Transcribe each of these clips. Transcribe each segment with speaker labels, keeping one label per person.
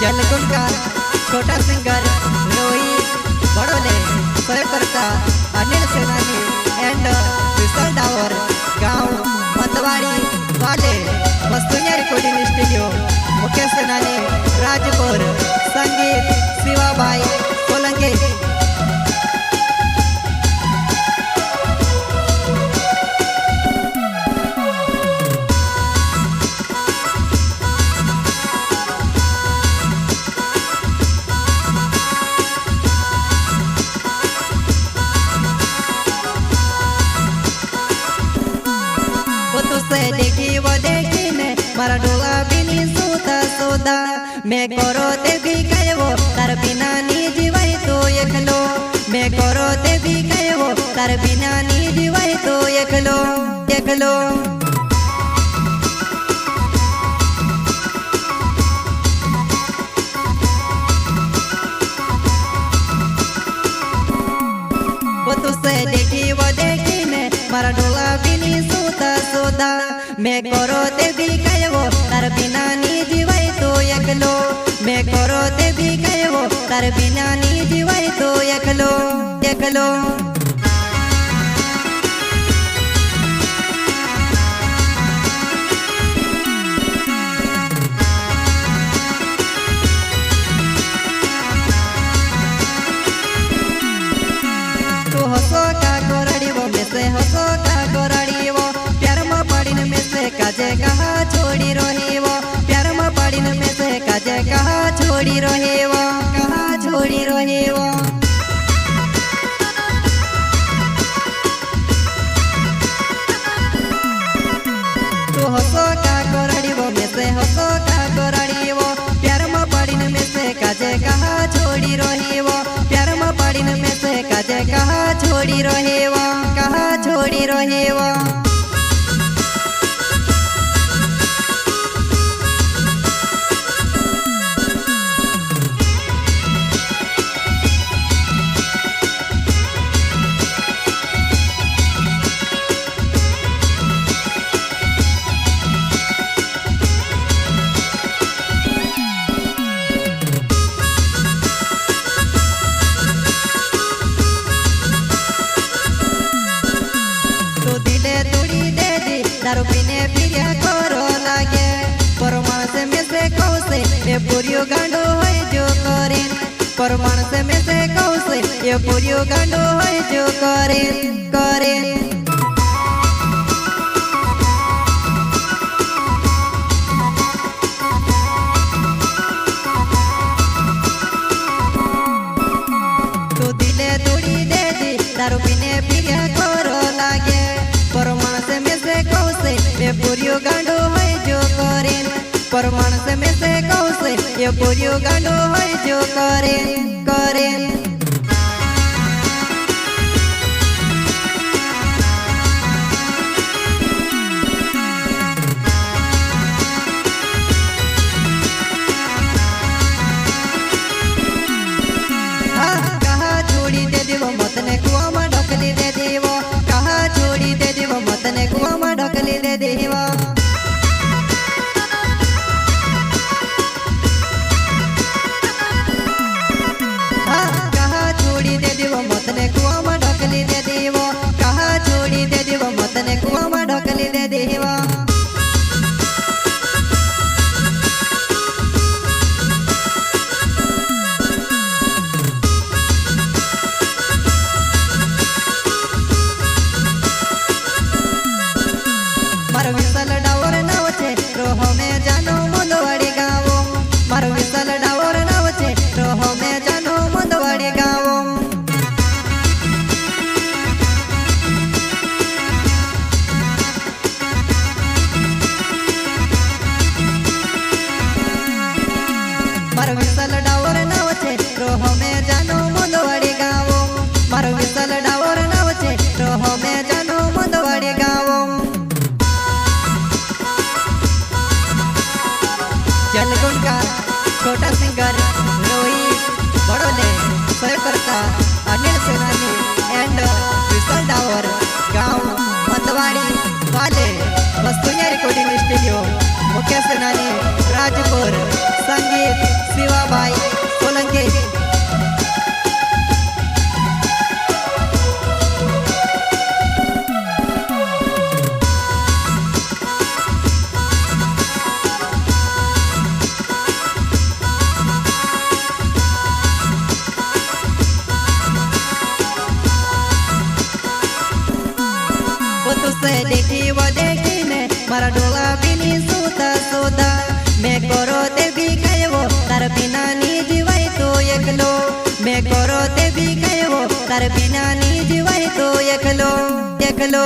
Speaker 1: जलगुणकार छोटा सिंगर रोहित बड़ोले स्वयंकर्ता अनिल सेनानी एंड विशाल डावर गांव मतवाड़ी वाले वस्तुनिया रिकॉर्डिंग स्टूडियो मुकेश सेनानी राजपुर संगीत शिवाबाई सोलंकी। देखी वो देखी ने मारा डोला बिनी सूता सूता मैं करो ते भी कहे वो तार बिना नी जीवाई तो एकलो मैं करो ते भी कहे वो तार बिना नी जीवाई तो एकलो एकलो। वो तुझसे देखी वो देखी ने मारा डोला बिनी सूता सूता मैं करो ते भी कहे वो तार बिना नी जीवाई तो एकलो मैं करो ते भी कहे वो तार बिना नी जीवाई तो एकलो एकलो। तू हसो का गोरड़ी वो में से हसो का गोरड़ी वो प्यार में पड़ी में से काजे कहा छोड़ी रही वो प्यार में पड़ी में से काजे कहा छोड़ी रही वो कहा छोड़ी रही वो। तू हसो का गोरड़ी वो में से हसो का गोरड़ी वो प्यार में पड़ी में से काजे कहा छोड़ी रही वो प्यार में पड़ी में से काजे कहा छोड़ी रही वो कहा छोड़ी रही वो। दारू पीने पिया करो लागे परमाण से में से कौसे ये पूरियो गांडो है जो करें परमाण से में से कौसे ये पूरियो गांडो है जो करें करें। तो दिले तोड़ी दे दी दारू पीने पिया करो लागे परमाण से में से कौसे ये पूरियो गांडो है जो करें परमाण से में से कौसे ये पूरियो गांडो है जो करें करें। कहा छोड़ी दे दीवो मतने कुआं में ढकली दे दीवो कहा छोड़ी दे दीवो मतने कुआं में ढकली दे दीवो। कहा छोड़ी दे दीवो मतने कुआं में ढकली दे दीवो कहा छोड़ी दे दीवो मतने कुआं में ढकली दे दीवो। मारो विशाल डावर नाव छे रोहो में जानो मुंदवाड़ी गावो मारो विशाल डावर नाव छे रोहो में जानो मुंदवाड़ी गावो। मारो विशाल डावर नाव छे रोहो में जानो मुंदवाड़ी गावो मारो विशाल डावर नाव छे रोहो में जानो मुंदवाड़ी गावो। जलगुणकार छोटा सिंगर रोहित बड़ोले स्वयंकर्ता अनिल सेनानी एंड विशाल डावर गांव मतवाड़ी वाले वस्तुनिया रिकॉर्डिंग स्टूडियो मुकेश सेनानी राजपुर संगीत शिवा એકલો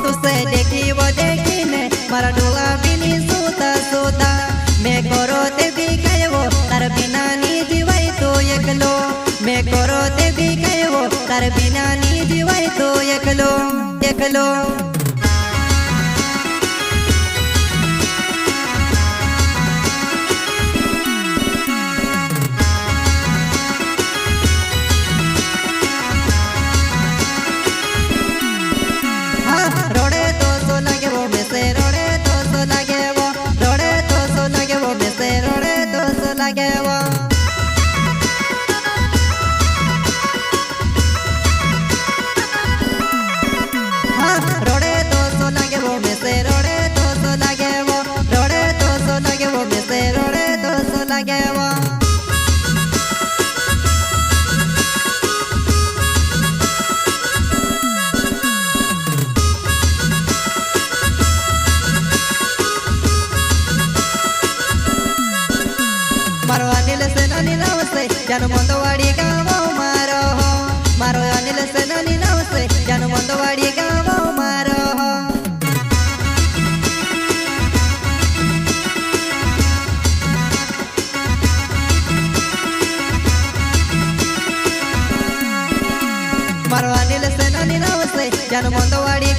Speaker 1: तुसे देखी वो देखी ने मारा डोला बिनी सोता सोता मैं करो ते भी कहे वो तार बिना नी जीवाई तो एकलो मैं करो ते भी कहे वो तार बिना नी जीवाई तो एकलो एकलो रोड़े तो सो लगे वो में से रोड़े तो सो लगे वो रोड़े तो सो लगे वो में से रोड़े तो सो लगे वो हाँ रोड़े तो सो लगे वो में से रोड़े तो सो लगे वो रोड़े तो सो लगे वो में से रोड़े तो सो लगे वो मारो अनिल से नानी नाव से जानो मंदवाड़ी गाँव मारो मारो अनिल से नानी नाव से जानो मंदवाड़ी गाँव मारो मारो अनिल से नानी नाव से जानो मंदवाड़ी